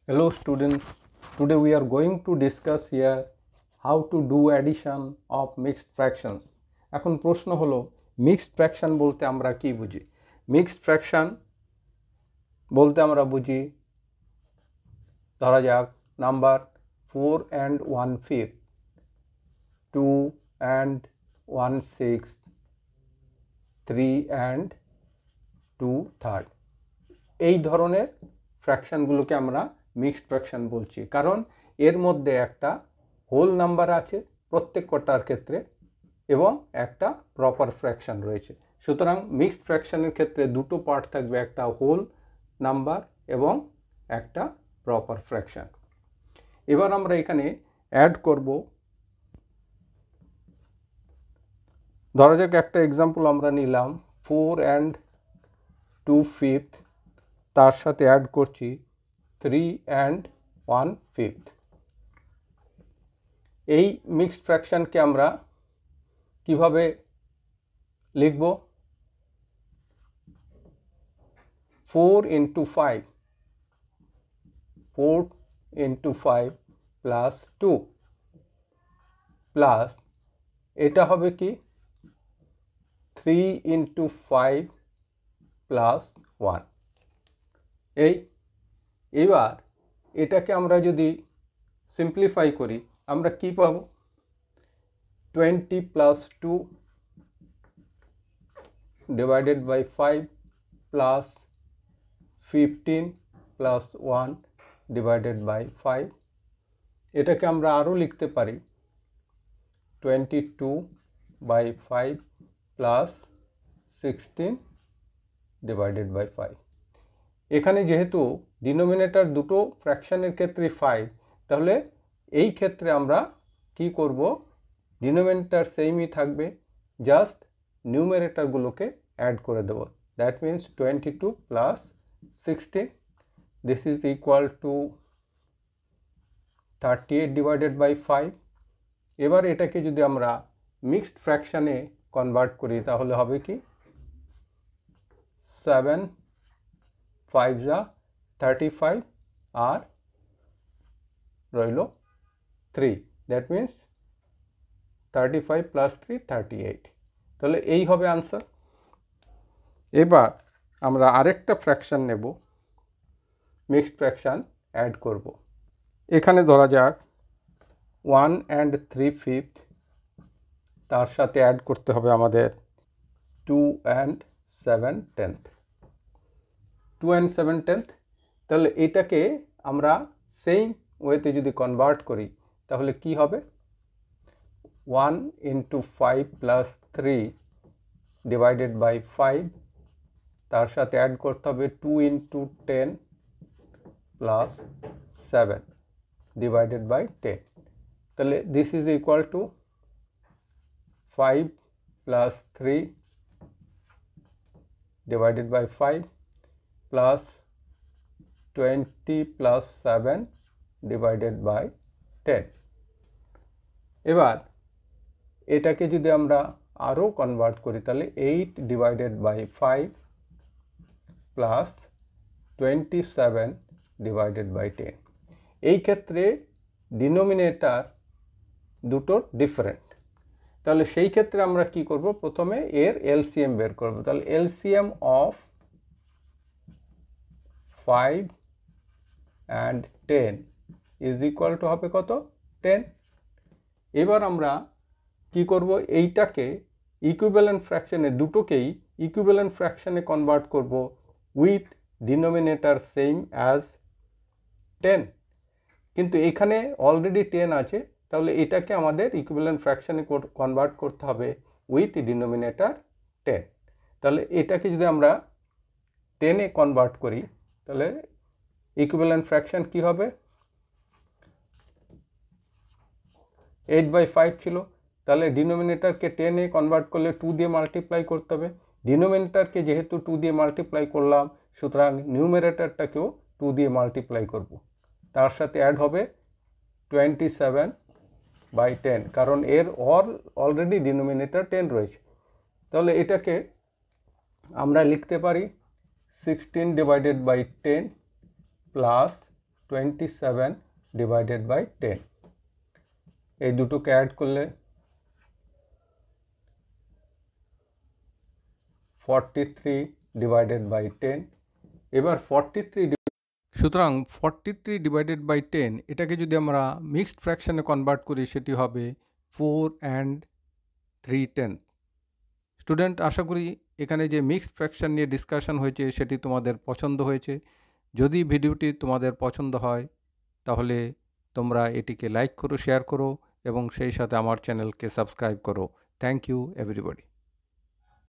Hello students, today we are going to discuss here how to do addition of mixed fractions. এখন প্রশ্ন হলো mixed fraction বলতে আমরা কি বুঝি? Mixed fraction বলতে আমরা বুঝি ধরা যাক নাম্বার 4 and 1/5, 2 and 1/6, 3 and 2/3 এই ধরনের ফ্র্যাকশনগুলোকে আমরা মিক্সড ফ্র্যাকশন বলছি, কারণ এর মধ্যে একটা হোল নাম্বার আছে প্রত্যেক কটার ক্ষেত্রে এবং একটা প্রপার ফ্র্যাকশন রয়েছে। সুতরাং মিক্সড ফ্র্যাকশনের ক্ষেত্রে দুটো পার্ট থাকবে, একটা হোল নাম্বার এবং একটা প্রপার ফ্র্যাকশন। এবার আমরা এখানে অ্যাড করব, ধরা যাক একটা এক্সাম্পল আমরা নিলাম 4 and 2/5, তার সাথে অ্যাড করছি 3 and 1/5। এই মিক্সড ফ্র্যাকশনকে আমরা কিভাবে লিখব? 4 into 5 প্লাস 2 প্লাস এটা হবে কি 3 into 5 প্লাস 1। এবার এটাকে আমরা যদি সিম্পলিফাই করি আমরা কি পাব? 20 plus 2 divided by 5 plus 15 plus 1 divided by 5। এটাকে আমরা আরও লিখতে পারি 22 by 5 plus 16 divided by 5। এখানে যেহেতু ডিনোমিনেটর দুটো ফ্র্যাকশনের ক্ষেত্রে 5, তাহলে এই ক্ষেত্রে আমরা কি করব? ডিনোমিনেটর সেমই থাকবে, জাস্ট নিউমারেটরগুলোকে অ্যাড করে দেব। That means 22 plus 16, this is equal to 38 divided by 5। এবার এটাকে যদি আমরা মিক্সড ফ্র্যাকশানে কনভার্ট করি তাহলে হবে কি 7 5 যা 35 আর রইল 3, দ্যাট মিন্স 35 প্লাস 3 38। তাহলে এই হবে আনসার। এবার আমরা আরেকটা ফ্র্যাকশন নেব, মিক্সড ফ্র্যাকশন অ্যাড করব। এখানে ধরা যাক 1 and 3/5, তার সাথে অ্যাড করতে হবে আমাদের 2 and 7/10। 2 and 7/10, তাহলে এটাকে আমরা সেম ওয়েতে যদি কনভার্ট করি তাহলে কি হবে? 1 into 5 plus 3 divided by 5, তার সাথে অ্যাড করতে হবে 2 into 10 plus 7 divided by 10। তাহলে this is equal to 5 plus 3 divided by 5 plus 20 plus 7 divided by 10। এবার এটাকে যদি আমরা আরও কনভার্ট করি তাহলে 8 divided by 5 plus 27 divided by 10। এই ক্ষেত্রে ডিনোমিনেটর দুটোর ডিফারেন্ট, তাহলে সেই ক্ষেত্রে আমরা কি করব? প্রথমে এর এলসিএম বের করব। তাহলে LCM of 5 and 10 is equal two হবে কত? 10। এবার আমরা কি করব? এইটাকে ইকুইভ্যালেন্ট ফ্র্যাকশনে, দুটোকেই ইকুইভ্যালেন্ট ফ্র্যাকশনে কনভার্ট করব উইথ ডিনোমিনেটর সেম অ্যাজ 10। কিন্তু এখানে অলরেডি 10 আছে, তাহলে এটাকে আমাদের ইকুইভ্যালেন্ট ফ্র্যাকশনে কনভার্ট করতে হবে উইথ ডিনোমিনেটর 10। তাহলে এটাকে যদি আমরা 10-এ কনভার্ট করি তাহলে ইকুইভ্যালেন্ট ফ্র্যাকশন কি হবে? 8/5 ছিল, তাহলে ডিনোমিনেটরকে 10-এ কনভার্ট করলে 2 দিয়ে মাল্টিপ্লাই করতে হবে। ডিনোমিনেটরকে যেহেতু 2 দিয়ে মাল্টিপ্লাই করলাম, সুতরাং নিউমারেটরটাকেও 2 দিয়ে মাল্টিপ্লাই করব। তার সাথে অ্যাড হবে 27/10, কারণ এর অলরেডি ডিনোমিনেটর 10 রয়েছে। তাহলে এটাকে আমরা লিখতে পারি 16 divided by 10 plus 27 divided by 10, এই দুটোকে অ্যাড করলে 43 ডিভাইডেড বাই 10। এবার 43, সুতরাং 43 ডিভাইডেড বাই 10 এটাকে যদি আমরা মিক্সড ফ্র্যাকশনে কনভার্ট করি সেটি হবে 4 and 3/10। স্টুডেন্ট, আশা করি এখানে যে মিক্সড ফ্র্যাকশন নিয়ে ডিসকাশন হয়েছে সেটি তোমাদের পছন্দ হয়েছে। যদি ভিডিওটি তোমাদের পছন্দ হয় তাহলে তোমরা এটিকে লাইক করো, শেয়ার করো এবং সেই সাথে আমার চ্যানেলকে সাবস্ক্রাইব করো। Thank you everybody.